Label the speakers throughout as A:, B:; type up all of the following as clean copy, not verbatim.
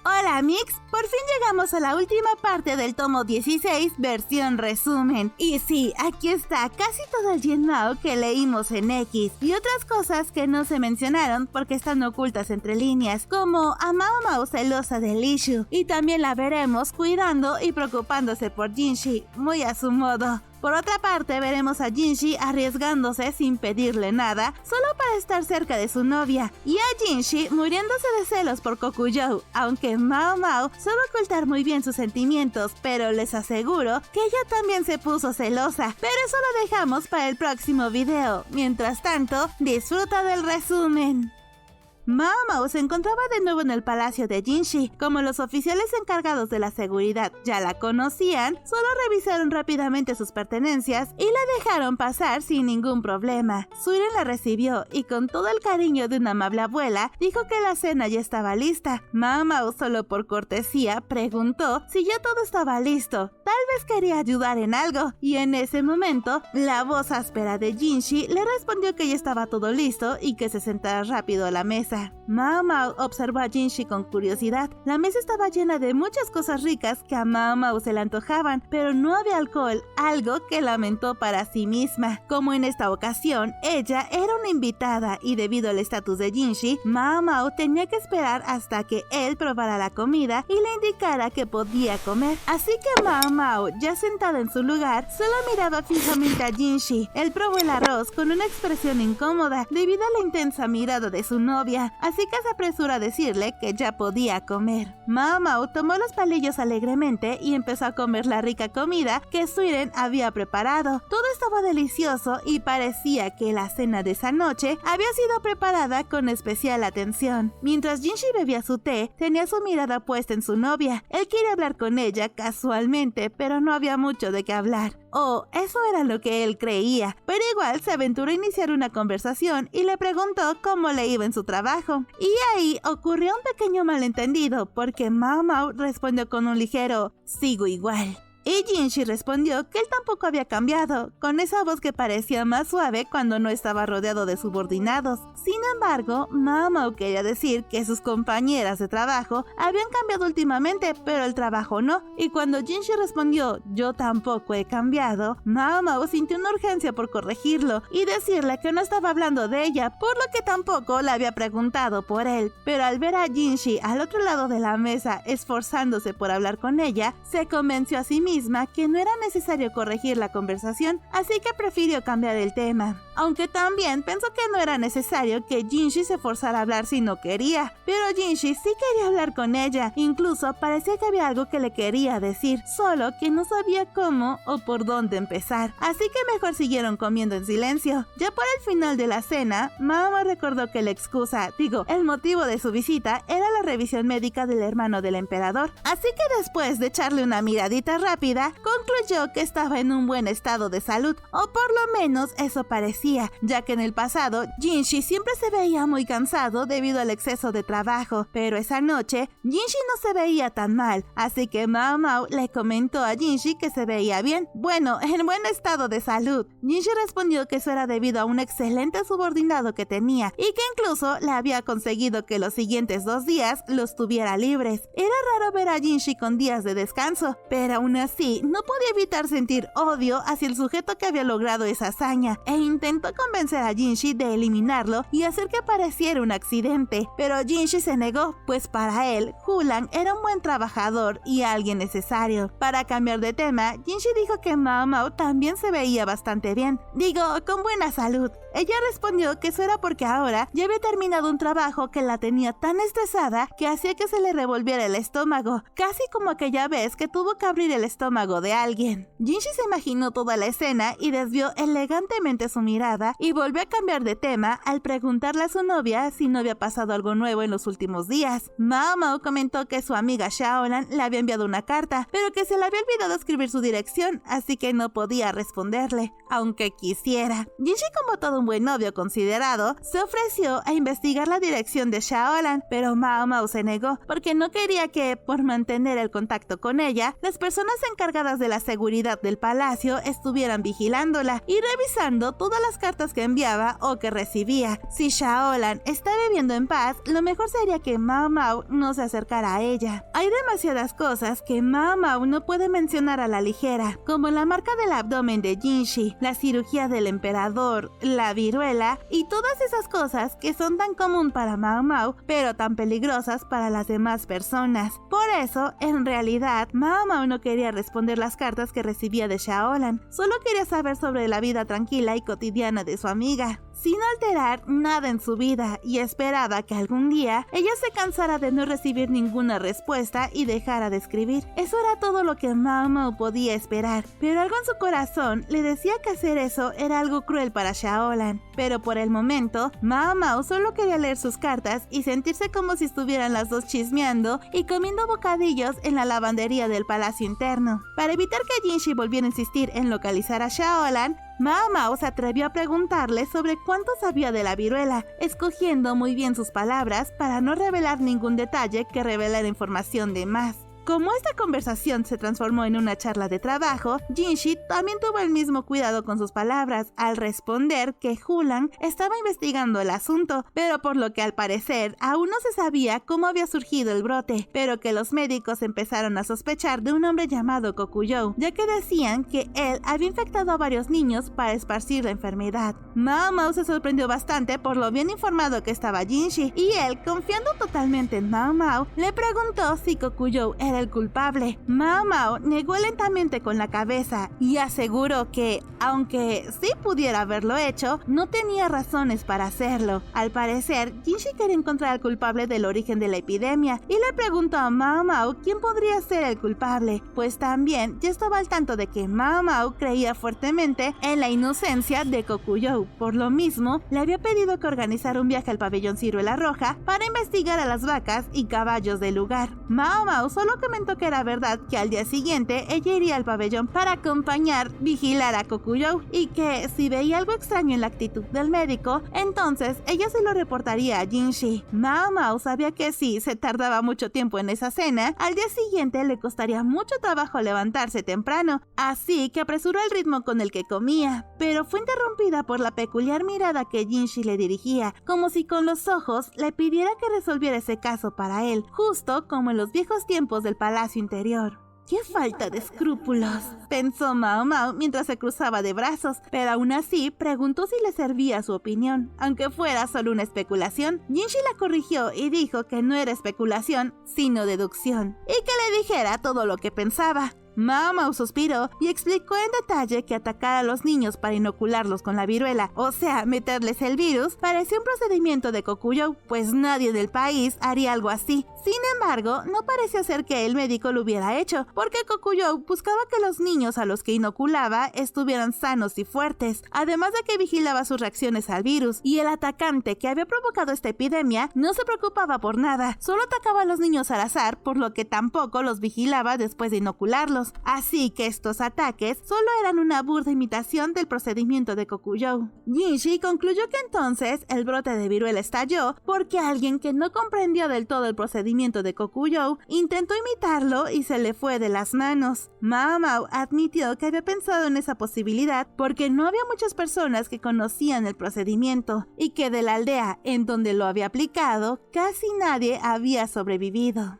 A: Hola Mix, por fin llegamos a la última parte del tomo 16, versión resumen. Y sí, aquí está casi todo el Jianmao que leímos en X y otras cosas que no se mencionaron porque están ocultas entre líneas, como a Mao Mao celosa de Li Shu, y también la veremos cuidando y preocupándose por Jinshi, muy a su modo. Por otra parte, veremos a Jinshi arriesgándose sin pedirle nada, solo para estar cerca de su novia, y a Jinshi muriéndose de celos por Kokujou, aunque Mao Mao sabe ocultar muy bien sus sentimientos, pero les aseguro que ella también se puso celosa, pero eso lo dejamos para el próximo video. Mientras tanto, disfruta del resumen. Mao Mao se encontraba de nuevo en el palacio de Jinshi. Como los oficiales encargados de la seguridad ya la conocían, solo revisaron rápidamente sus pertenencias y la dejaron pasar sin ningún problema. Suiren la recibió y con todo el cariño de una amable abuela, dijo que la cena ya estaba lista. Mao Mao, solo por cortesía, preguntó si ya todo estaba listo. Tal vez quería ayudar en algo, y en ese momento, la voz áspera de Jinshi le respondió que ya estaba todo listo y que se sentara rápido a la mesa. Mao Mao observó a Jinshi con curiosidad. La mesa estaba llena de muchas cosas ricas que a Mao Mao se le antojaban, pero no había alcohol, algo que lamentó para sí misma. Como en esta ocasión, ella era una invitada y debido al estatus de Jinshi, Mao Mao tenía que esperar hasta que él probara la comida y le indicara que podía comer. Así que Mao Mao, ya sentada en su lugar, solo miraba fijamente a Jinshi. Él probó el arroz con una expresión incómoda debido a la intensa mirada de su novia. Así que se apresuró a decirle que ya podía comer. Mao Mao tomó los palillos alegremente y empezó a comer la rica comida que Suiren había preparado. Todo estaba delicioso y parecía que la cena de esa noche había sido preparada con especial atención. Mientras Jinshi bebía su té, tenía su mirada puesta en su novia. Él quería hablar con ella casualmente, pero no había mucho de qué hablar. Eso era lo que él creía, pero igual se aventuró a iniciar una conversación y le preguntó cómo le iba en su trabajo. Y ahí ocurrió un pequeño malentendido, porque Mao Mao respondió con un ligero "sigo igual". Y Jinshi respondió que él tampoco había cambiado, con esa voz que parecía más suave cuando no estaba rodeado de subordinados. Sin embargo, Mao Mao quería decir que sus compañeras de trabajo habían cambiado últimamente, pero el trabajo no. Y cuando Jinshi respondió "yo tampoco he cambiado", Mao Mao sintió una urgencia por corregirlo y decirle que no estaba hablando de ella, por lo que tampoco le había preguntado por él. Pero al ver a Jinshi al otro lado de la mesa esforzándose por hablar con ella, se convenció a sí misma que no era necesario corregir la conversación, así que prefirió cambiar el tema. Aunque también pensó que no era necesario que Jinshi se forzara a hablar si no quería, pero Jinshi sí quería hablar con ella, incluso parecía que había algo que le quería decir, solo que no sabía cómo o por dónde empezar, así que mejor siguieron comiendo en silencio. Ya por el final de la cena, Mao Mao recordó que el motivo de su visita era la revisión médica del hermano del emperador, así que después de echarle una miradita rápida, concluyó que estaba en un buen estado de salud, o por lo menos eso parecía, ya que en el pasado Jinshi siempre se veía muy cansado debido al exceso de trabajo, pero esa noche Jinshi no se veía tan mal, así que Mao Mao le comentó a Jinshi que se veía bien, en buen estado de salud. Jinshi respondió que eso era debido a un excelente subordinado que tenía y que incluso le había conseguido que los siguientes 2 días los tuviera libres. Era raro ver a Jinshi con días de descanso, pero aún así no podía evitar sentir odio hacia el sujeto que había logrado esa hazaña, e intentó convencer a Jinshi de eliminarlo y hacer que pareciera un accidente, pero Jinshi se negó, pues para él, Hulan era un buen trabajador y alguien necesario. Para cambiar de tema, Jinshi dijo que Mao Mao también se veía bastante bien, con buena salud. Ella respondió que eso era porque ahora ya había terminado un trabajo que la tenía tan estresada que hacía que se le revolviera el estómago, casi como aquella vez que tuvo que abrir el estómago de alguien. Jinshi se imaginó toda la escena y desvió elegantemente su mirada y volvió a cambiar de tema al preguntarle a su novia si no había pasado algo nuevo en los últimos días. Mao Mao comentó que su amiga Xiaolan le había enviado una carta, pero que se le había olvidado escribir su dirección, así que no podía responderle, aunque quisiera. Jinshi, como todo un buen novio considerado, se ofreció a investigar la dirección de Xiaolan, pero Mao Mao se negó porque no quería que, por mantener el contacto con ella, las personas encargadas de la seguridad del palacio estuvieran vigilándola y revisando todas las cartas que enviaba o que recibía. Si Xiaolan está viviendo en paz, lo mejor sería que Mao Mao no se acercara a ella. Hay demasiadas cosas que Mao Mao no puede mencionar a la ligera, como la marca del abdomen de Jinshi, la cirugía del emperador, la viruela y todas esas cosas que son tan común para Mao Mao, pero tan peligrosas para las demás personas. Por eso, en realidad, Mao Mao no quería responder las cartas que recibía de Xiaolan, solo quería saber sobre la vida tranquila y cotidiana de su amiga, sin alterar nada en su vida, y esperaba que algún día ella se cansara de no recibir ninguna respuesta y dejara de escribir. Eso era todo lo que Mao Mao podía esperar, pero algo en su corazón le decía que hacer eso era algo cruel para Xiaolan. Pero por el momento, Mao Mao solo quería leer sus cartas y sentirse como si estuvieran las dos chismeando y comiendo bocadillos en la lavandería del palacio interno. Para evitar que Jinshi volviera a insistir en localizar a Xiaolan, Mao Mao se atrevió a preguntarle sobre cuánto sabía de la viruela, escogiendo muy bien sus palabras para no revelar ningún detalle que revelara información de más. Como esta conversación se transformó en una charla de trabajo, Jinshi también tuvo el mismo cuidado con sus palabras al responder que Hulan estaba investigando el asunto, pero por lo que al parecer aún no se sabía cómo había surgido el brote, pero que los médicos empezaron a sospechar de un hombre llamado Kokuyou, ya que decían que él había infectado a varios niños para esparcir la enfermedad. Mao Mao se sorprendió bastante por lo bien informado que estaba Jinshi, y él, confiando totalmente en Mao Mao, le preguntó si Kokuyou era el culpable. Mao Mao negó lentamente con la cabeza y aseguró que, aunque sí pudiera haberlo hecho, no tenía razones para hacerlo. Al parecer, Jinshi quería encontrar al culpable del origen de la epidemia y le preguntó a Mao Mao quién podría ser el culpable, pues también ya estaba al tanto de que Mao Mao creía fuertemente en la inocencia de Kokuyou. Por lo mismo, le había pedido que organizara un viaje al pabellón Ciruela Roja para investigar a las vacas y caballos del lugar. Mao Mao solo comentó que era verdad que al día siguiente ella iría al pabellón para vigilar a Kokuyou, y que si veía algo extraño en la actitud del médico, entonces ella se lo reportaría a Jinshi. Mao Mao sabía que si se tardaba mucho tiempo en esa cena, al día siguiente le costaría mucho trabajo levantarse temprano, así que apresuró el ritmo con el que comía, pero fue interrumpida por la peculiar mirada que Jinshi le dirigía, como si con los ojos le pidiera que resolviera ese caso para él, justo como en los viejos tiempos del palacio interior. ¡Qué falta de escrúpulos!, pensó Mao Mao mientras se cruzaba de brazos, pero aún así preguntó si le servía su opinión, aunque fuera solo una especulación. Jinshi la corrigió y dijo que no era especulación, sino deducción, y que le dijera todo lo que pensaba. Mao Mao suspiró y explicó en detalle que atacar a los niños para inocularlos con la viruela, o sea, meterles el virus, parecía un procedimiento de Kokuyou, pues nadie del país haría algo así. Sin embargo, no parecía ser que el médico lo hubiera hecho, porque Kokuyou buscaba que los niños a los que inoculaba estuvieran sanos y fuertes, además de que vigilaba sus reacciones al virus, y el atacante que había provocado esta epidemia no se preocupaba por nada, solo atacaba a los niños al azar, por lo que tampoco los vigilaba después de inocularlos. Así que estos ataques solo eran una burda imitación del procedimiento de Kokuyou. Jinshi concluyó que entonces el brote de viruela estalló porque alguien que no comprendió del todo el procedimiento de Kokuyou intentó imitarlo y se le fue de las manos. Mao Mao admitió que había pensado en esa posibilidad porque no había muchas personas que conocían el procedimiento y que de la aldea en donde lo había aplicado casi nadie había sobrevivido.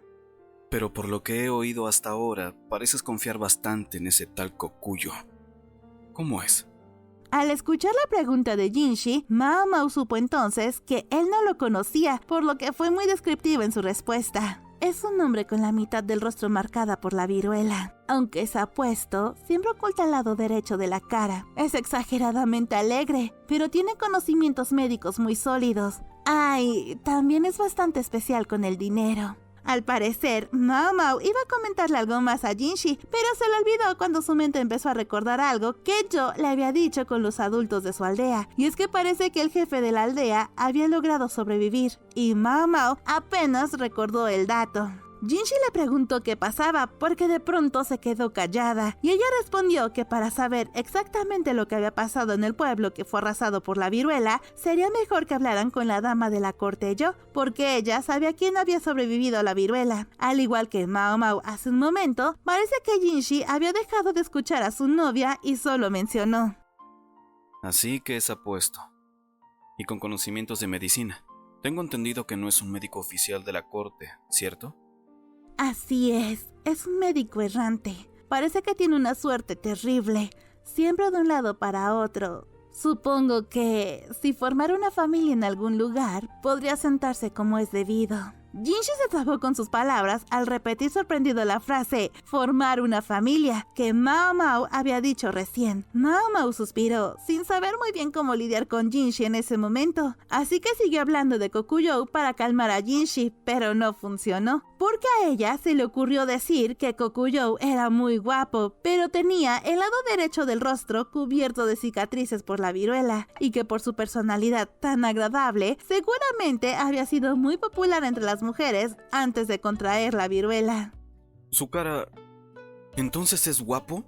B: Pero por lo que he oído hasta ahora, pareces confiar bastante en ese tal Kokuyo. ¿Cómo es?
A: Al escuchar la pregunta de Jinshi, Mao Mao supo entonces que él no lo conocía, por lo que fue muy descriptivo en su respuesta. Es un hombre con la mitad del rostro marcada por la viruela. Aunque es apuesto, siempre oculta el lado derecho de la cara. Es exageradamente alegre, pero tiene conocimientos médicos muy sólidos. También es bastante especial con el dinero. Al parecer, Mao Mao iba a comentarle algo más a Jinshi, pero se le olvidó cuando su mente empezó a recordar algo que Yo le había dicho con los adultos de su aldea. Y es que parece que el jefe de la aldea había logrado sobrevivir, y Mao Mao apenas recordó el dato. Jinshi le preguntó qué pasaba porque de pronto se quedó callada y ella respondió que para saber exactamente lo que había pasado en el pueblo que fue arrasado por la viruela, sería mejor que hablaran con la dama de la corte Yo, porque ella sabía quién había sobrevivido a la viruela. Al igual que Mao Mao hace un momento, parece que Jinshi había dejado de escuchar a su novia y solo mencionó:
B: Así que es apuesto. Y con conocimientos de medicina. Tengo entendido que no es un médico oficial de la corte, ¿cierto?
A: Así es un médico errante. Parece que tiene una suerte terrible, siempre de un lado para otro. Supongo que si formara una familia en algún lugar, podría sentarse como es debido. Jinshi se trabó con sus palabras al repetir sorprendido la frase «formar una familia» que Mao Mao había dicho recién. Mao Mao suspiró, sin saber muy bien cómo lidiar con Jinshi en ese momento, así que siguió hablando de Kokuyou para calmar a Jinshi, pero no funcionó, porque a ella se le ocurrió decir que Kokuyou era muy guapo, pero tenía el lado derecho del rostro cubierto de cicatrices por la viruela, y que por su personalidad tan agradable, seguramente había sido muy popular entre las mujeres antes de contraer la viruela.
B: ¿Su cara... entonces es guapo?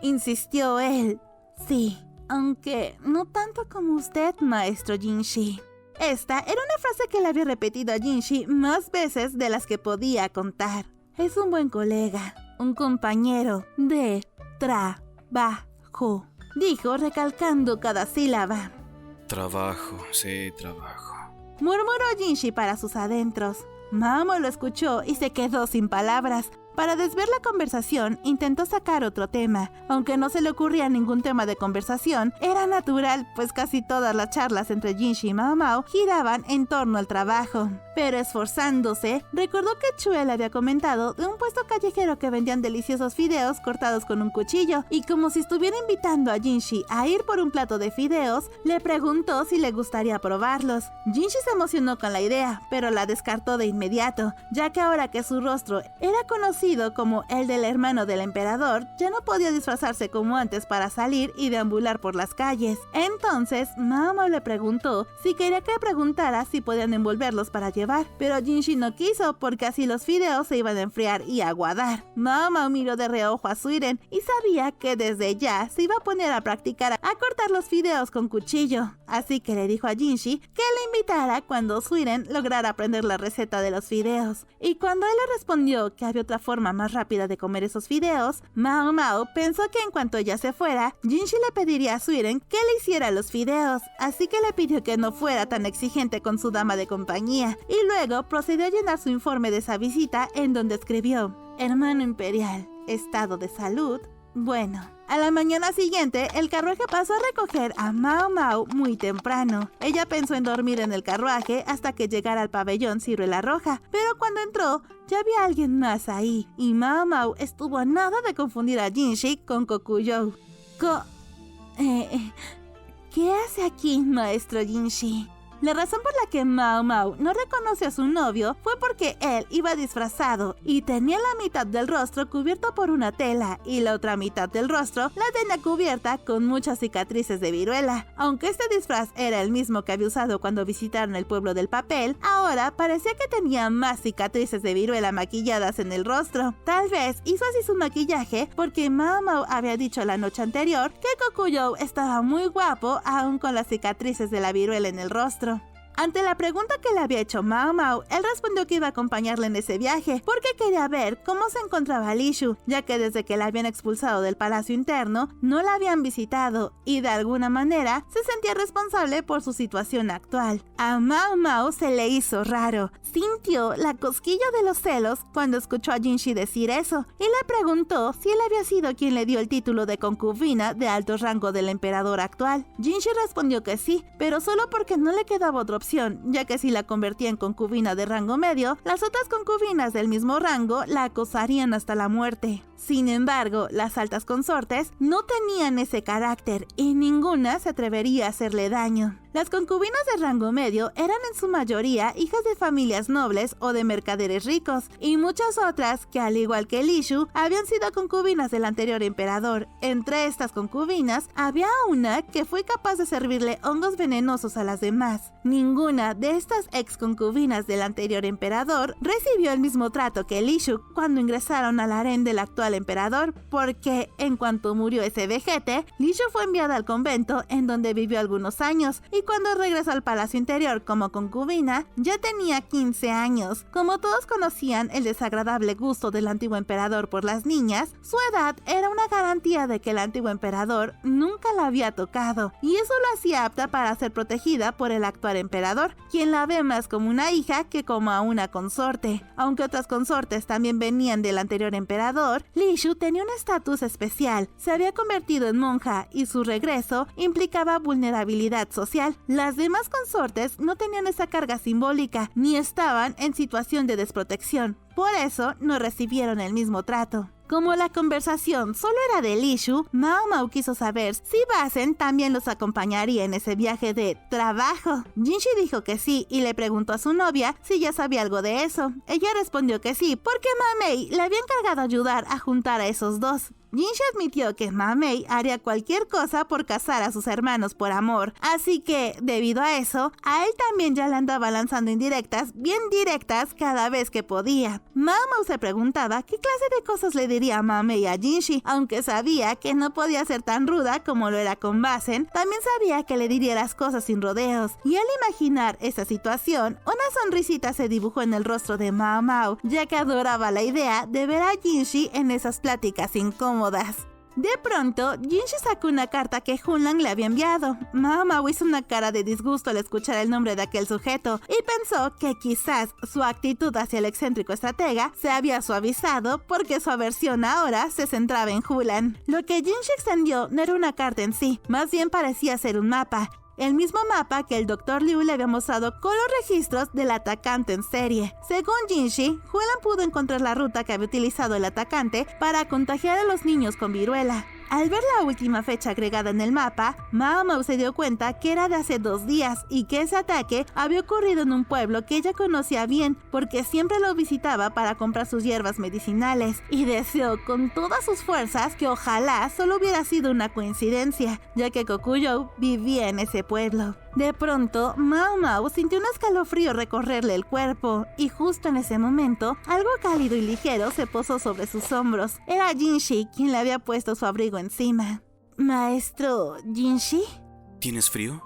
A: Insistió él. Sí, aunque no tanto como usted, maestro Jinshi. Esta era una frase que le había repetido a Jinshi más veces de las que podía contar. Es un buen colega, un compañero de trabajo, dijo recalcando cada sílaba.
B: Trabajo, sí, trabajo,
A: murmuró Jinshi para sus adentros. Mao Mao lo escuchó y se quedó sin palabras. Para desviar la conversación, intentó sacar otro tema. Aunque no se le ocurría ningún tema de conversación, era natural, pues casi todas las charlas entre Jinshi y Mao Mao giraban en torno al trabajo. Pero esforzándose, recordó que Chue le había comentado de un puesto callejero que vendían deliciosos fideos cortados con un cuchillo, y como si estuviera invitando a Jinshi a ir por un plato de fideos, le preguntó si le gustaría probarlos. Jinshi se emocionó con la idea, pero la descartó de inmediato, ya que ahora que su rostro era conocido como el del hermano del emperador, ya no podía disfrazarse como antes para salir y deambular por las calles. Entonces, Mao Mao le preguntó si quería que preguntara si podían envolverlos para llevar, pero Jinshi no quiso porque así los fideos se iban a enfriar y aguadar. Mao Mao miró de reojo a Suiren y sabía que desde ya se iba a poner a practicar a cortar los fideos con cuchillo, así que le dijo a Jinshi que le invitara cuando Suiren lograra aprender la receta de los fideos. Y cuando él le respondió que había otra forma más rápida de comer esos fideos, Mao Mao pensó que en cuanto ella se fuera, Jinshi le pediría a Suiren que le hiciera los fideos, así que le pidió que no fuera tan exigente con su dama de compañía, y luego procedió a llenar su informe de esa visita, en donde escribió: hermano imperial, estado de salud, bueno. A la mañana siguiente, el carruaje pasó a recoger a Mao Mao muy temprano. Ella pensó en dormir en el carruaje hasta que llegara al pabellón Ciruela Roja, pero cuando entró, ya había alguien más ahí, y Mao Mao estuvo a nada de confundir a Jinshi con Kokuyou. ¿Qué hace aquí, maestro Jinshi? La razón por la que Mao Mao no reconoce a su novio fue porque él iba disfrazado y tenía la mitad del rostro cubierto por una tela y la otra mitad del rostro la tenía cubierta con muchas cicatrices de viruela. Aunque este disfraz era el mismo que había usado cuando visitaron el pueblo del papel, ahora parecía que tenía más cicatrices de viruela maquilladas en el rostro. Tal vez hizo así su maquillaje porque Mao Mao había dicho la noche anterior que Kokuyou estaba muy guapo aún con las cicatrices de la viruela en el rostro. Ante la pregunta que le había hecho Mao Mao, él respondió que iba a acompañarle en ese viaje porque quería ver cómo se encontraba Li Shu, ya que desde que la habían expulsado del palacio interno, no la habían visitado y de alguna manera se sentía responsable por su situación actual. A Mao Mao se le hizo raro, sintió la cosquilla de los celos cuando escuchó a Jinshi decir eso y le preguntó si él había sido quien le dio el título de concubina de alto rango del emperador actual. Jinshi respondió que sí, pero solo porque no le quedaba otra opción, ya que si la convertía en concubina de rango medio, las otras concubinas del mismo rango la acosarían hasta la muerte. Sin embargo, las altas consortes no tenían ese carácter y ninguna se atrevería a hacerle daño. Las concubinas de rango medio eran en su mayoría hijas de familias nobles o de mercaderes ricos, y muchas otras que, al igual que Li Shu, habían sido concubinas del anterior emperador. Entre estas concubinas había una que fue capaz de servirle hongos venenosos a las demás. Ninguna de estas ex concubinas del anterior emperador recibió el mismo trato que Li Shu cuando ingresaron al harén del actual emperador, porque en cuanto murió ese vejete, Li Shu fue enviada al convento en donde vivió algunos años, y cuando regresó al palacio interior como concubina ya tenía 15 años. Como todos conocían el desagradable gusto del antiguo emperador por las niñas, su edad era una garantía de que el antiguo emperador nunca la había tocado, y eso lo hacía apta para ser protegida por el actual emperador, quien la ve más como una hija que como a una consorte. Aunque otras consortes también venían del anterior emperador, Li Shu tenía un estatus especial. Se había convertido en monja y su regreso implicaba vulnerabilidad social. Las demás consortes no tenían esa carga simbólica ni estaban en situación de desprotección. Por eso no recibieron el mismo trato. Como la conversación solo era de Li Shu, Mao Mao quiso saber si Basen también los acompañaría en ese viaje de trabajo. Jinshi dijo que sí y le preguntó a su novia si ya sabía algo de eso. Ella respondió que sí, porque Ma Mei le había encargado ayudar a juntar a esos dos. Jinshi admitió que Ma Mei haría cualquier cosa por casar a sus hermanos por amor, así que, debido a eso, a él también ya le andaba lanzando indirectas, bien directas cada vez que podía. Mao Mao se preguntaba qué clase de cosas le diría Ma Mei a Jinshi, aunque sabía que no podía ser tan ruda como lo era con Basen, también sabía que le diría las cosas sin rodeos, y al imaginar esa situación, una sonrisita se dibujó en el rostro de Mao Mao, ya que adoraba la idea de ver a Jinshi en esas pláticas incómodas. De pronto, Jinshi sacó una carta que Hunlan le había enviado. Mao Mao hizo una cara de disgusto al escuchar el nombre de aquel sujeto y pensó que quizás su actitud hacia el excéntrico estratega se había suavizado porque su aversión ahora se centraba en Hunlan. Lo que Jinshi extendió no era una carta en sí, más bien parecía ser un mapa. El mismo mapa que el Dr. Liu le había mostrado con los registros del atacante en serie. Según Jinshi, Hunlan pudo encontrar la ruta que había utilizado el atacante para contagiar a los niños con viruela. Al ver la última fecha agregada en el mapa, Mao Mao se dio cuenta que era de hace 2 días y que ese ataque había ocurrido en un pueblo que ella conocía bien porque siempre lo visitaba para comprar sus hierbas medicinales, y deseó con todas sus fuerzas que ojalá solo hubiera sido una coincidencia, ya que Kokuyou vivía en ese pueblo. De pronto, Mao Mao sintió un escalofrío recorrerle el cuerpo, y justo en ese momento, algo cálido y ligero se posó sobre sus hombros. Era Jinshi quien le había puesto su abrigo encima. ¿Maestro Jinshi?
B: ¿Tienes frío?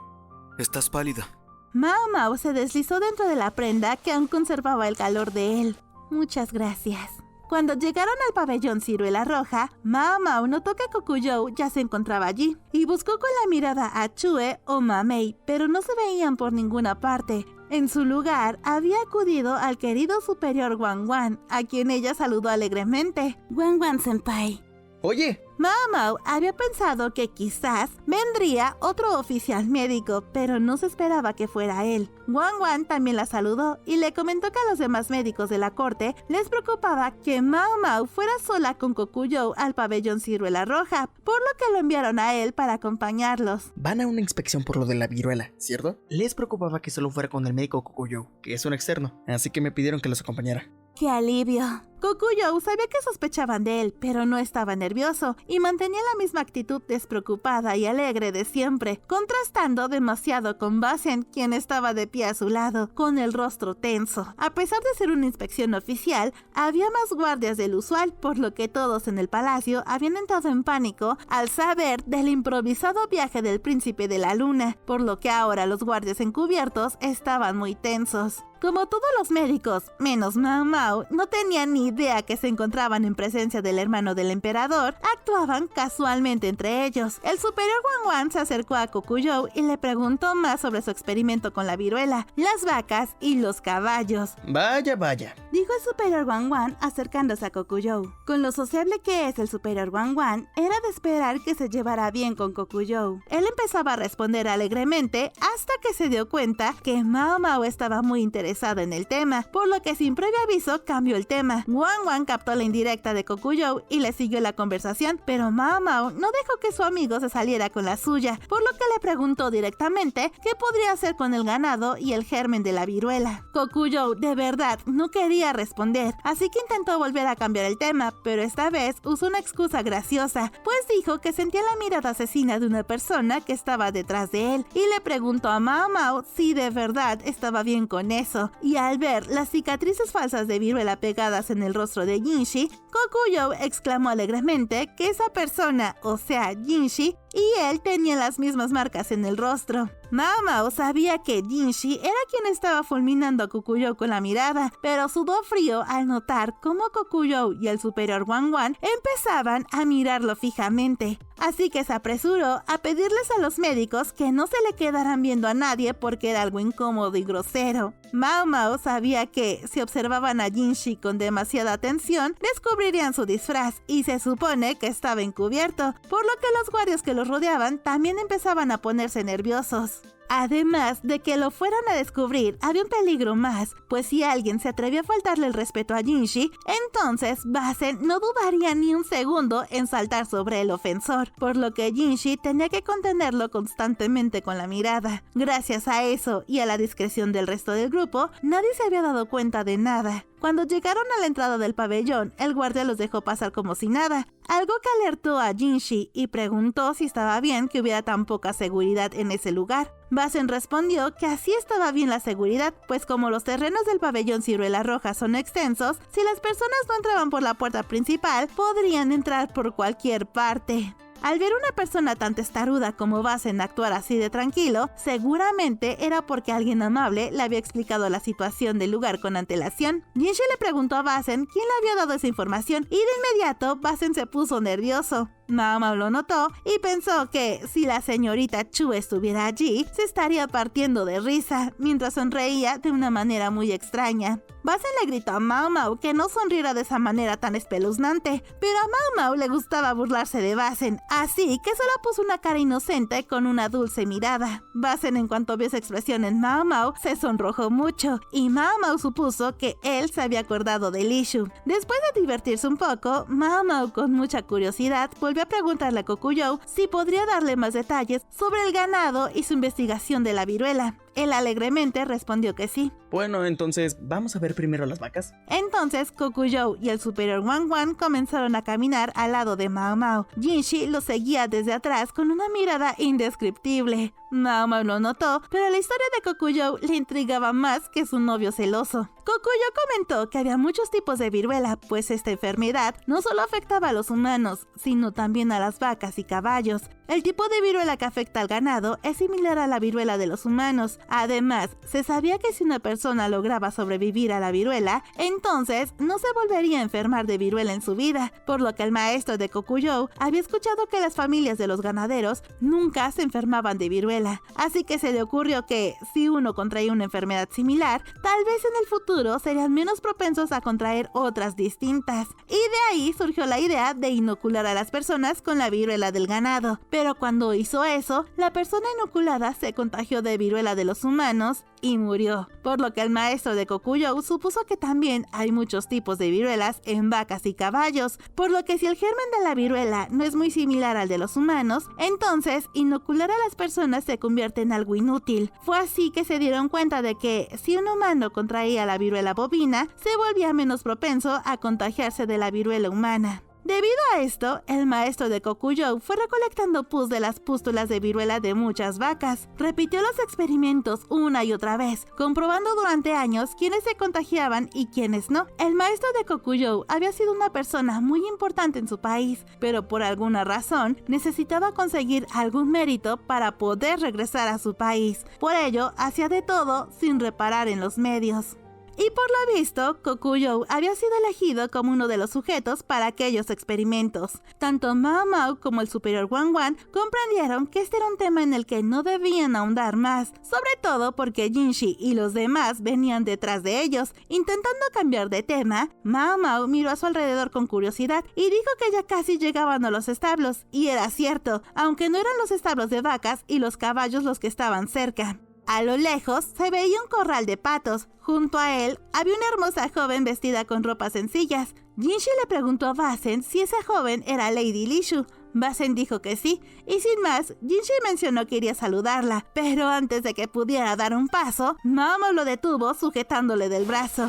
B: Estás pálida.
A: Mao Mao se deslizó dentro de la prenda que aún conservaba el calor de él. Muchas gracias. Cuando llegaron al pabellón Ciruela Roja, Mao Mao notó que Kokuyou ya se encontraba allí y buscó con la mirada a Chue o Ma Mei, pero no se veían por ninguna parte. En su lugar, había acudido al querido superior Wang Wan, a quien ella saludó alegremente. Wang Wan senpai.
C: Oye,
A: Mao Mao había pensado que quizás vendría otro oficial médico, pero no se esperaba que fuera él. Wang Wan también la saludó y le comentó que a los demás médicos de la corte les preocupaba que Mao Mao fuera sola con Kokuyou al pabellón Ciruela Roja, por lo que lo enviaron a él para acompañarlos.
C: van a una inspección por lo de la viruela, ¿cierto? Les preocupaba que solo fuera con el médico Kokuyou, que es un externo, así que me pidieron que los acompañara.
A: ¡Qué alivio! Kokuyou sabía que sospechaban de él, pero no estaba nervioso y mantenía la misma actitud despreocupada y alegre de siempre, contrastando demasiado con Basen, quien estaba de pie a su lado, con el rostro tenso. A pesar de ser una inspección oficial, había más guardias del usual, por lo que todos en el palacio habían entrado en pánico al saber del improvisado viaje del príncipe de la luna, por lo que ahora los guardias encubiertos estaban muy tensos. Como todos los médicos, menos Mao Mao, no tenían ni idea que se encontraban en presencia del hermano del emperador, actuaban casualmente entre ellos. El superior Wang Wan se acercó a Kokuyou y le preguntó más sobre su experimento con la viruela, las vacas y los caballos.
C: Vaya, vaya.
A: Dijo el superior Wang Wan acercándose a Kokuyou. Con lo sociable que es el superior Wang Wan, era de esperar que se llevara bien con Kokuyou. Él empezaba a responder alegremente hasta que se dio cuenta que Mao Mao estaba muy interesado en el tema, por lo que sin previo aviso cambió el tema. Wang Wang captó la indirecta de Kokuyou y le siguió la conversación, pero Mao Mao no dejó que su amigo se saliera con la suya, por lo que le preguntó directamente qué podría hacer con el ganado y el germen de la viruela. Kokuyou de verdad no quería responder, así que intentó volver a cambiar el tema, pero esta vez usó una excusa graciosa, pues dijo que sentía la mirada asesina de una persona que estaba detrás de él y le preguntó a Mao Mao si de verdad estaba bien con eso. Y al ver las cicatrices falsas de viruela pegadas en el rostro de Jinshi, Kokuyou exclamó alegremente que esa persona, o sea Jinshi, y él tenían las mismas marcas en el rostro. Mao Mao sabía que Jinshi era quien estaba fulminando a Kokuyou con la mirada, pero sudó frío al notar cómo Kokuyou y el superior Wang Wang empezaban a mirarlo fijamente. Así que se apresuró a pedirles a los médicos que no se le quedaran viendo a nadie porque era algo incómodo y grosero. Mao Mao sabía que si observaban a Jinshi con demasiada atención, descubrirían su disfraz y se supone que estaba encubierto, por lo que los guardias que los rodeaban también empezaban a ponerse nerviosos. Además de que lo fueran a descubrir, había un peligro más, pues si alguien se atrevía a faltarle el respeto a Jinshi, entonces Basen no dudaría ni un segundo en saltar sobre el ofensor, por lo que Jinshi tenía que contenerlo constantemente con la mirada. Gracias a eso y a la discreción del resto del grupo, nadie se había dado cuenta de nada. Cuando llegaron a la entrada del pabellón, el guardia los dejó pasar como si nada, algo que alertó a Jinshi y preguntó si estaba bien que hubiera tan poca seguridad en ese lugar. Basen respondió que así estaba bien la seguridad, pues como los terrenos del pabellón Ciruela Roja son extensos, si las personas no entraban por la puerta principal, podrían entrar por cualquier parte. Al ver una persona tan testaruda como Basen actuar así de tranquilo, seguramente era porque alguien amable le había explicado la situación del lugar con antelación. Jinshi le preguntó a Basen quién le había dado esa información y de inmediato Basen se puso nervioso. Mao Mao lo notó y pensó que si la señorita Chu estuviera allí, se estaría partiendo de risa, mientras sonreía de una manera muy extraña. Basen le gritó a Mao Mao que no sonriera de esa manera tan espeluznante, pero a Mao Mao le gustaba burlarse de Basen, así que solo puso una cara inocente con una dulce mirada. Basen, en cuanto vio esa expresión en Mao Mao, se sonrojó mucho, y Mao Mao supuso que él se había acordado de Li Shu. Después de divertirse un poco, Mao Mao, con mucha curiosidad, volvió a preguntarle a Kokuyou si podría darle más detalles sobre el ganado y su investigación de la viruela. Él alegremente respondió que sí.
C: Bueno, entonces, ¿vamos a ver primero las vacas?
A: Entonces, Kokuyou y el superior Wang Wang comenzaron a caminar al lado de Mao Mao. Jinshi lo seguía desde atrás con una mirada indescriptible. Mao Mao lo notó, pero la historia de Kokuyou le intrigaba más que su novio celoso. Kokuyou comentó que había muchos tipos de viruela, pues esta enfermedad no solo afectaba a los humanos, sino también a las vacas y caballos. El tipo de viruela que afecta al ganado es similar a la viruela de los humanos. Además, se sabía que si una persona lograba sobrevivir a la viruela, entonces no se volvería a enfermar de viruela en su vida, por lo que el maestro de Kokuyou había escuchado que las familias de los ganaderos nunca se enfermaban de viruela, así que se le ocurrió que si uno contraía una enfermedad similar, tal vez en el futuro serían menos propensos a contraer otras distintas. Y de ahí surgió la idea de inocular a las personas con la viruela del ganado. Pero cuando hizo eso, la persona inoculada se contagió de viruela de los humanos y murió, por lo que el maestro de Kokuyou supuso que también hay muchos tipos de viruelas en vacas y caballos, por lo que si el germen de la viruela no es muy similar al de los humanos, entonces inocular a las personas se convierte en algo inútil. Fue así que se dieron cuenta de que si un humano contraía la viruela bovina, se volvía menos propenso a contagiarse de la viruela humana. Debido a esto, el maestro de Kokuyou fue recolectando pus de las pústulas de viruela de muchas vacas. Repitió los experimentos una y otra vez, comprobando durante años quiénes se contagiaban y quiénes no. El maestro de Kokuyou había sido una persona muy importante en su país, pero por alguna razón necesitaba conseguir algún mérito para poder regresar a su país. Por ello, hacía de todo sin reparar en los medios. Y por lo visto, Kokuyou había sido elegido como uno de los sujetos para aquellos experimentos. Tanto Mao Mao como el superior Wang Wang comprendieron que este era un tema en el que no debían ahondar más, sobre todo porque Jinshi y los demás venían detrás de ellos. Intentando cambiar de tema, Mao Mao miró a su alrededor con curiosidad y dijo que ya casi llegaban a los establos, y era cierto, aunque no eran los establos de vacas y los caballos los que estaban cerca. A lo lejos se veía un corral de patos. Junto a él había una hermosa joven vestida con ropas sencillas. Jinshi le preguntó a Basen si esa joven era Lady Lishu. Basen dijo que sí, y sin más, Jinshi mencionó que iría a saludarla, pero antes de que pudiera dar un paso, Mao Mao lo detuvo sujetándole del brazo.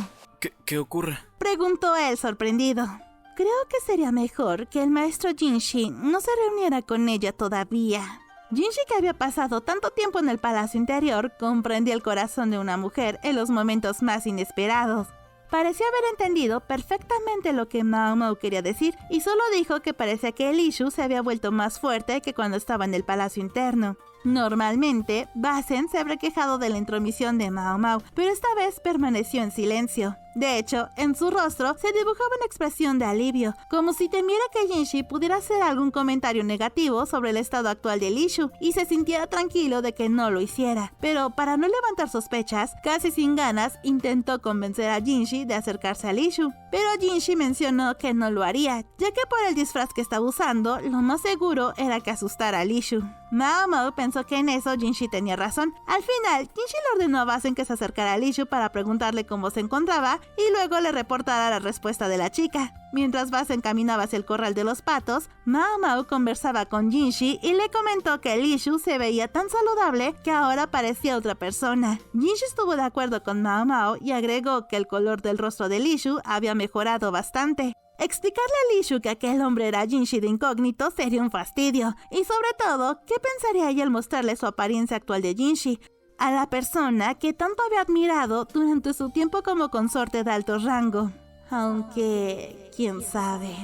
B: ¿Qué ocurre?
A: Preguntó él sorprendido. Creo que sería mejor que el maestro Jinshi no se reuniera con ella todavía. Jinshi, que había pasado tanto tiempo en el palacio interior, comprendía el corazón de una mujer en los momentos más inesperados. Parecía haber entendido perfectamente lo que Mao Mao quería decir y solo dijo que parecía que Lishu se había vuelto más fuerte que cuando estaba en el palacio interno. Normalmente, Basen se habría quejado de la intromisión de Mao Mao, pero esta vez permaneció en silencio. De hecho, en su rostro se dibujaba una expresión de alivio, como si temiera que Jinshi pudiera hacer algún comentario negativo sobre el estado actual de Lishu y se sintiera tranquilo de que no lo hiciera. Pero para no levantar sospechas, casi sin ganas, intentó convencer a Jinshi de acercarse a Lishu. Pero Jinshi mencionó que no lo haría, ya que por el disfraz que estaba usando, lo más seguro era que asustara a Lishu. Mao Mao pensó que en eso Jinshi tenía razón. Al final, Jinshi le ordenó a Basen que se acercara a Lishu para preguntarle cómo se encontraba y luego le reportara la respuesta de la chica. Mientras Basen caminaba hacia el corral de los patos, Mao Mao conversaba con Jinshi y le comentó que Lishu se veía tan saludable que ahora parecía otra persona. Jinshi estuvo de acuerdo con Mao Mao y agregó que el color del rostro de Lishu había mejorado bastante. Explicarle a Lishu que aquel hombre era Jinshi de incógnito sería un fastidio, y sobre todo, ¿qué pensaría ella al mostrarle su apariencia actual de Jinshi? A la persona que tanto había admirado durante su tiempo como consorte de alto rango. Aunque, quién sabe,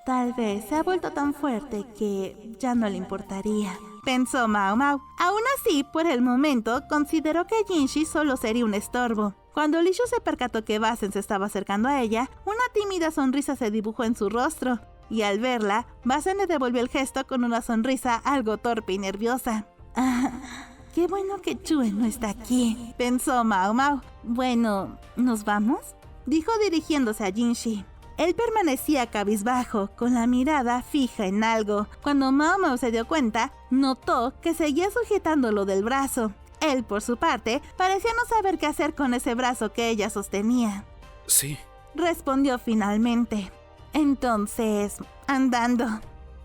A: tal vez se ha vuelto tan fuerte que ya no le importaría, pensó Mao Mao. Aún así, por el momento, consideró que Jinshi solo sería un estorbo. Cuando Lishu se percató que Basen se estaba acercando a ella, una tímida sonrisa se dibujó en su rostro, y al verla, Basen le devolvió el gesto con una sonrisa algo torpe y nerviosa. Qué bueno que Chue no está aquí, pensó Mao Mao. Bueno, ¿nos vamos?, dijo dirigiéndose a Jinshi. Él permanecía cabizbajo, con la mirada fija en algo. Cuando Mao Mao se dio cuenta, notó que seguía sujetándolo del brazo. Él, por su parte, parecía no saber qué hacer con ese brazo que ella sostenía.
B: Sí,
A: respondió finalmente. Entonces, andando.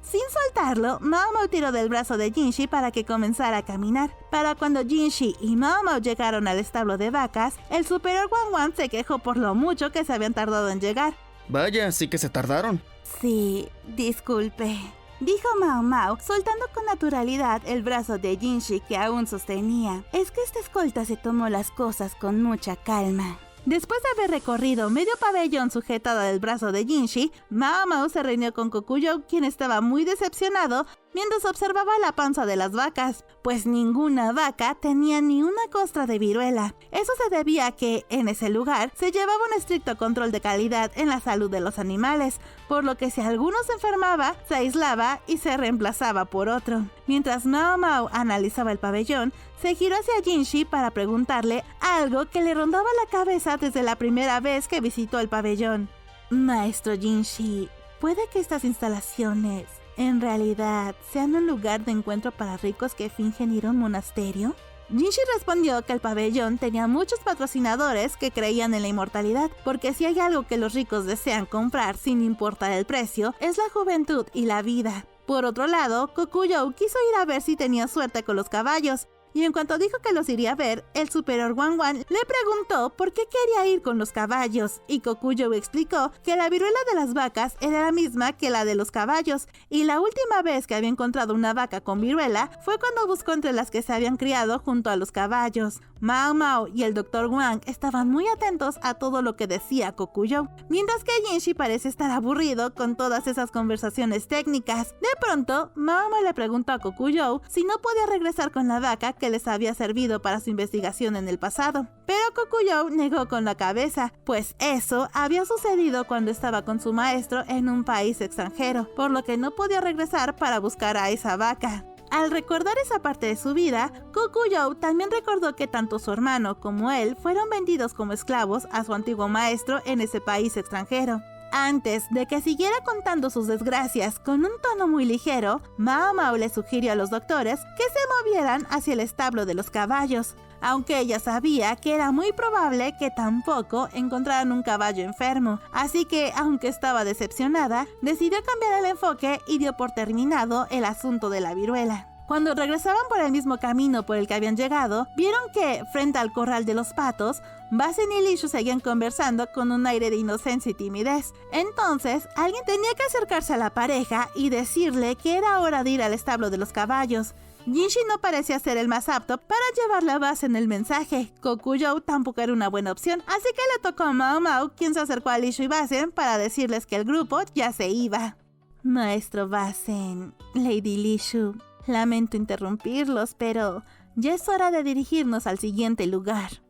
A: Sin soltarlo, Mao Mao tiró del brazo de Jinshi para que comenzara a caminar. Para cuando Jinshi y Mao Mao llegaron al establo de vacas, el superior Wang Wang se quejó por lo mucho que se habían tardado en llegar.
C: Vaya, sí que se tardaron.
A: Sí, disculpe, dijo Mao Mao, soltando con naturalidad el brazo de Jinshi que aún sostenía. Es que esta escolta se tomó las cosas con mucha calma. Después de haber recorrido medio pabellón sujetada del brazo de Jinshi, Mao Mao se reunió con Kokuyou, quien estaba muy decepcionado mientras observaba la panza de las vacas, pues ninguna vaca tenía ni una costra de viruela. Eso se debía a que, en ese lugar, se llevaba un estricto control de calidad en la salud de los animales, por lo que si alguno se enfermaba, se aislaba y se reemplazaba por otro. Mientras Mao Mao analizaba el pabellón, se giró hacia Jinshi para preguntarle algo que le rondaba la cabeza desde la primera vez que visitó el pabellón. Maestro Jinshi, ¿puede que estas instalaciones en realidad sean un lugar de encuentro para ricos que fingen ir a un monasterio? Jinshi respondió que el pabellón tenía muchos patrocinadores que creían en la inmortalidad, porque si hay algo que los ricos desean comprar sin importar el precio, es la juventud y la vida. Por otro lado, Kokuyou quiso ir a ver si tenía suerte con los caballos, y en cuanto dijo que los iría a ver, el superior Wang Wang le preguntó por qué quería ir con los caballos, y Kokuyou explicó que la viruela de las vacas era la misma que la de los caballos, y la última vez que había encontrado una vaca con viruela fue cuando buscó entre las que se habían criado junto a los caballos. Mao Mao y el Dr. Wang estaban muy atentos a todo lo que decía Kokuyou, mientras que Jinshi parece estar aburrido con todas esas conversaciones técnicas. De pronto, Mao Mao le preguntó a Kokuyou si no podía regresar con la vaca que les había servido para su investigación en el pasado. Pero Kokuyou negó con la cabeza, pues eso había sucedido cuando estaba con su maestro en un país extranjero, por lo que no podía regresar para buscar a esa vaca. Al recordar esa parte de su vida, Kokuyou también recordó que tanto su hermano como él fueron vendidos como esclavos a su antiguo maestro en ese país extranjero. Antes de que siguiera contando sus desgracias con un tono muy ligero, Mao Mao le sugirió a los doctores que se movieran hacia el establo de los caballos. aunque ella sabía que era muy probable que tampoco encontraran un caballo enfermo. Así que, aunque estaba decepcionada, decidió cambiar el enfoque y dio por terminado el asunto de la viruela. Cuando regresaban por el mismo camino por el que habían llegado, vieron que, frente al corral de los patos, Basen y Lishu seguían conversando con un aire de inocencia y timidez. Entonces, alguien tenía que acercarse a la pareja y decirle que era hora de ir al establo de los caballos. Jinshi no parecía ser el más apto para llevarle a Basen el mensaje. Kokuyou tampoco era una buena opción, así que le tocó a Mao Mao, quien se acercó a Lishu y Basen para decirles que el grupo ya se iba. Maestro Basen, Lady Lishu, lamento interrumpirlos, pero ya es hora de dirigirnos al siguiente lugar.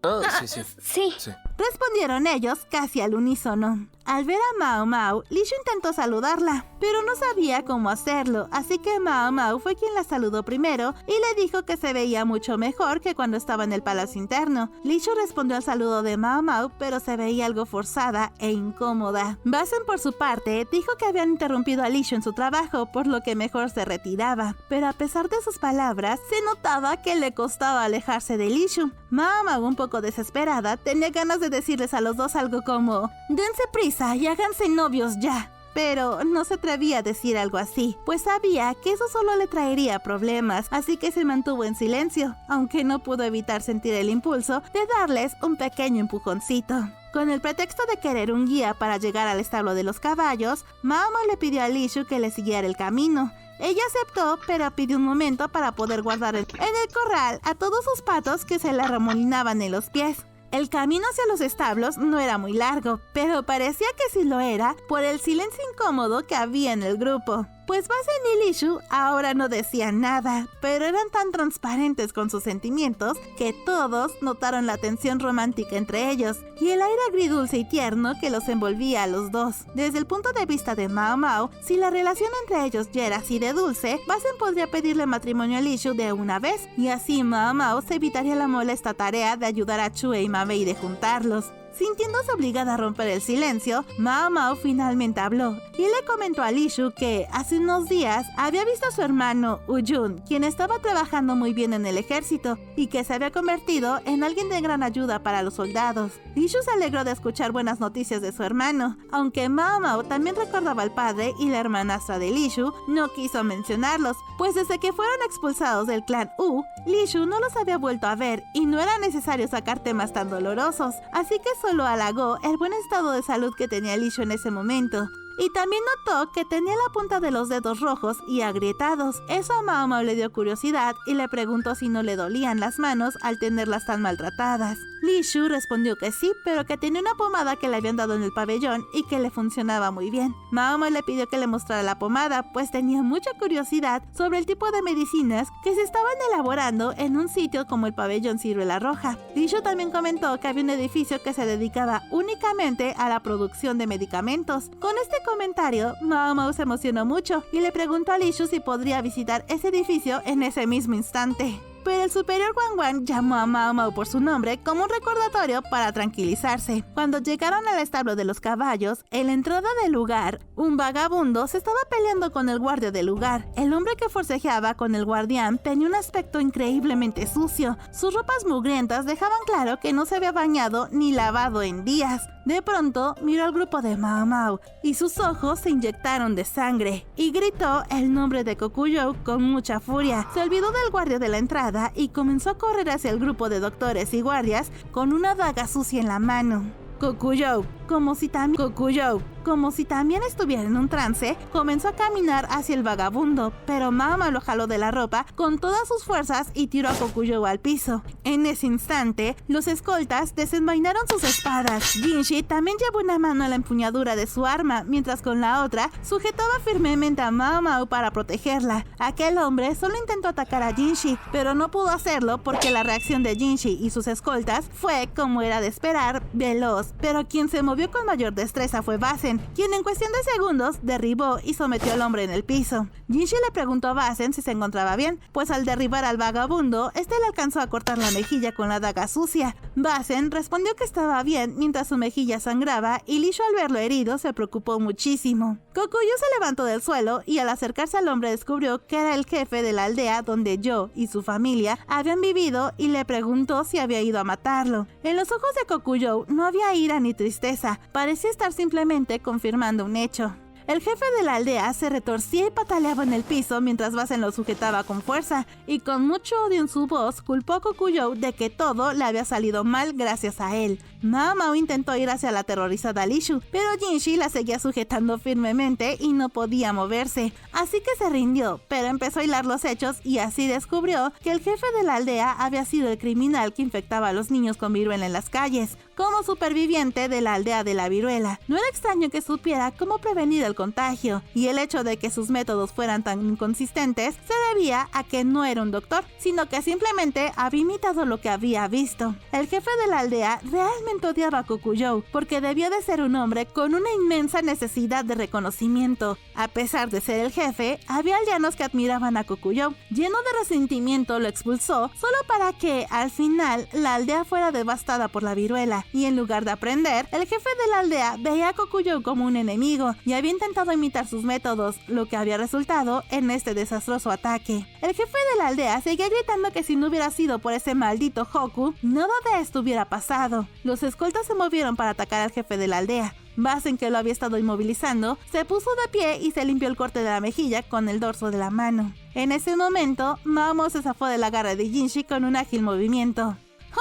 D: Sí.
A: Respondieron ellos casi al unísono. Al ver a Mao Mao, Lishu intentó saludarla, pero no sabía cómo hacerlo, así que Mao Mao fue quien la saludó primero y le dijo que se veía mucho mejor que cuando estaba en el palacio interno. Lishu respondió al saludo de Mao Mao, pero se veía algo forzada e incómoda. Basen, por su parte, dijo que habían interrumpido a Lishu en su trabajo, por lo que mejor se retiraba, pero a pesar de sus palabras, se notaba que le costaba alejarse de Lishu. Mao Mao, un poco desesperada, tenía ganas de decirles a los dos algo como: dense prisa y háganse novios ya. Pero no se atrevía a decir algo así, pues sabía que eso solo le traería problemas, así que se mantuvo en silencio, aunque no pudo evitar sentir el impulso de darles un pequeño empujoncito. Con el pretexto de querer un guía para llegar al establo de los caballos, Mao Mao le pidió a Lishu que le siguiera el camino. Ella aceptó, pero pidió un momento para poder guardar en el corral a todos sus patos que se le arremolinaban en los pies. El camino hacia los establos no era muy largo, pero parecía que sí lo era por el silencio incómodo que había en el grupo. Pues Basen y Lishu ahora no decían nada, pero eran tan transparentes con sus sentimientos que todos notaron la tensión romántica entre ellos y el aire agridulce y tierno que los envolvía a los dos. Desde el punto de vista de Mao Mao, si la relación entre ellos ya era así de dulce, Basen podría pedirle matrimonio a Lishu de una vez, y así Mao Mao se evitaría la molesta tarea de ayudar a Chue y Mabei de juntarlos. Sintiéndose obligada a romper el silencio, Mao Mao finalmente habló y le comentó a Lishu que hace unos días había visto a su hermano Uyun, quien estaba trabajando muy bien en el ejército y que se había convertido en alguien de gran ayuda para los soldados. Lishu se alegró de escuchar buenas noticias de su hermano, aunque Mao Mao también recordaba al padre y la hermanastra de Lishu, no quiso mencionarlos, pues desde que fueron expulsados del clan U, Lishu no los había vuelto a ver y no era necesario sacar temas tan dolorosos, así que solo halagó el buen estado de salud que tenía Lishu en ese momento. Y también notó que tenía la punta de los dedos rojos y agrietados. Eso a Mao Mao le dio curiosidad y le preguntó si no le dolían las manos al tenerlas tan maltratadas. Lishu respondió que sí, pero que tenía una pomada que le habían dado en el pabellón y que le funcionaba muy bien. Mao Mao le pidió que le mostrara la pomada, pues tenía mucha curiosidad sobre el tipo de medicinas que se estaban elaborando en un sitio como el pabellón Ciruela Roja. Lishu también comentó que había un edificio que se dedicaba únicamente a la producción de medicamentos. Con este comentario, Mao Mao se emocionó mucho y le preguntó a Lishu si podría visitar ese edificio en ese mismo instante. Pero el superior Wang Wang llamó a Mao Mao por su nombre como un recordatorio para tranquilizarse. Cuando llegaron al establo de los caballos, en la entrada del lugar, un vagabundo se estaba peleando con el guardia del lugar. El hombre que forcejeaba con el guardián tenía un aspecto increíblemente sucio. Sus ropas mugrientas dejaban claro que no se había bañado ni lavado en días. De pronto, miró al grupo de Mao Mao y sus ojos se inyectaron de sangre y gritó el nombre de Kokuyou con mucha furia. Se olvidó del guardia de la entrada y comenzó a correr hacia el grupo de doctores y guardias con una daga sucia en la mano. Kokuyou, como si también estuviera en un trance, comenzó a caminar hacia el vagabundo, pero Mao Mao lo jaló de la ropa con todas sus fuerzas y tiró a Kokuyou al piso. En ese instante, los escoltas desenvainaron sus espadas. Jinshi también llevó una mano a la empuñadura de su arma, mientras con la otra sujetaba firmemente a Mao Mao para protegerla. Aquel hombre solo intentó atacar a Jinshi, pero no pudo hacerlo porque la reacción de Jinshi y sus escoltas fue, como era de esperar, veloz. Pero quien se movió con mayor destreza fue Basen, Basen, quien en cuestión de segundos derribó y sometió al hombre en el piso. Jinshi le preguntó a Basen si se encontraba bien, pues al derribar al vagabundo, este le alcanzó a cortar la mejilla con la daga sucia. Basen respondió que estaba bien mientras su mejilla sangraba y Lishu al verlo herido se preocupó muchísimo. Kokuyo se levantó del suelo y al acercarse al hombre descubrió que era el jefe de la aldea donde Yo y su familia habían vivido y le preguntó si había ido a matarlo. En los ojos de Kokuyo no había ira ni tristeza, parecía estar simplemente confirmando un hecho. El jefe de la aldea se retorcía y pataleaba en el piso mientras Basen lo sujetaba con fuerza, y con mucho odio en su voz culpó a Kokuyo de que todo le había salido mal gracias a él. Mao Mao intentó ir hacia la aterrorizada Lishu, pero Jinshi la seguía sujetando firmemente y no podía moverse, así que se rindió, pero empezó a hilar los hechos y así descubrió que el jefe de la aldea había sido el criminal que infectaba a los niños con viruela en las calles. Como superviviente de la aldea de la viruela, no era extraño que supiera cómo prevenir el contagio, y el hecho de que sus métodos fueran tan inconsistentes se debía a que no era un doctor, sino que simplemente había imitado lo que había visto. El jefe de la aldea realmente odiaba a Kokuyo, porque debió de ser un hombre con una inmensa necesidad de reconocimiento. A pesar de ser el jefe, había aldeanos que admiraban a Kokuyo. Lleno de resentimiento lo expulsó, solo para que, al final, la aldea fuera devastada por la viruela. Y en lugar de aprender, el jefe de la aldea veía a Kokuyo como un enemigo y había intentado imitar sus métodos, lo que había resultado en este desastroso ataque. El jefe de la aldea seguía gritando que si no hubiera sido por ese maldito Hoku, nada de esto hubiera pasado. Los escoltas se movieron para atacar al jefe de la aldea. Basen, que lo había estado inmovilizando, se puso de pie y se limpió el corte de la mejilla con el dorso de la mano. En ese momento, Mao Mao se zafó de la garra de Jinshi con un ágil movimiento.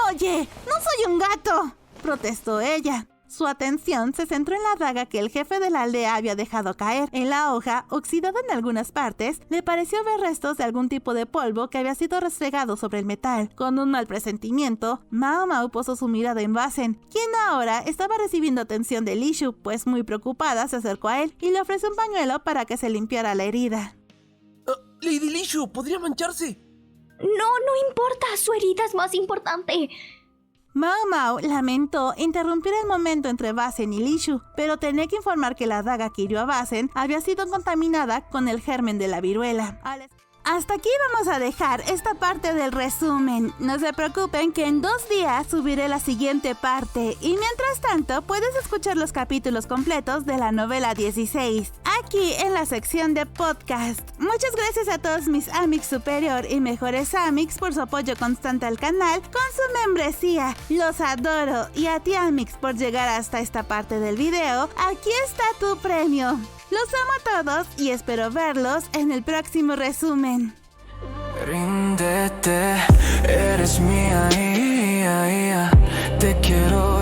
A: «¡Oye, no soy un gato!», protestó ella. Su atención se centró en la daga que el jefe de la aldea había dejado caer. En la hoja, oxidada en algunas partes, le pareció ver restos de algún tipo de polvo que había sido restregado sobre el metal. Con un mal presentimiento, Mao Mao posó su mirada en Basen, quien ahora estaba recibiendo atención de Lishu, pues muy preocupada se acercó a él y le ofreció un pañuelo para que se limpiara la herida.
D: Lady Lishu, podría mancharse.
E: No importa, su herida es más importante.
A: Mao Mao lamentó interrumpir el momento entre Basen y Lishu, pero tenía que informar que la daga que hirió a Basen había sido contaminada con el germen de la viruela. Hasta aquí vamos a dejar esta parte del resumen. No se preocupen que en 2 días subiré la siguiente parte y mientras tanto puedes escuchar los capítulos completos de la novela 16 aquí en la sección de podcast. Muchas gracias a todos mis Amics superior y mejores Amics por su apoyo constante al canal con su membresía. Los adoro, y a ti Amics por llegar hasta esta parte del video. Aquí está tu premio. Los amo a todos y espero verlos en el próximo resumen.
F: Ríndete, eres mía, te quiero.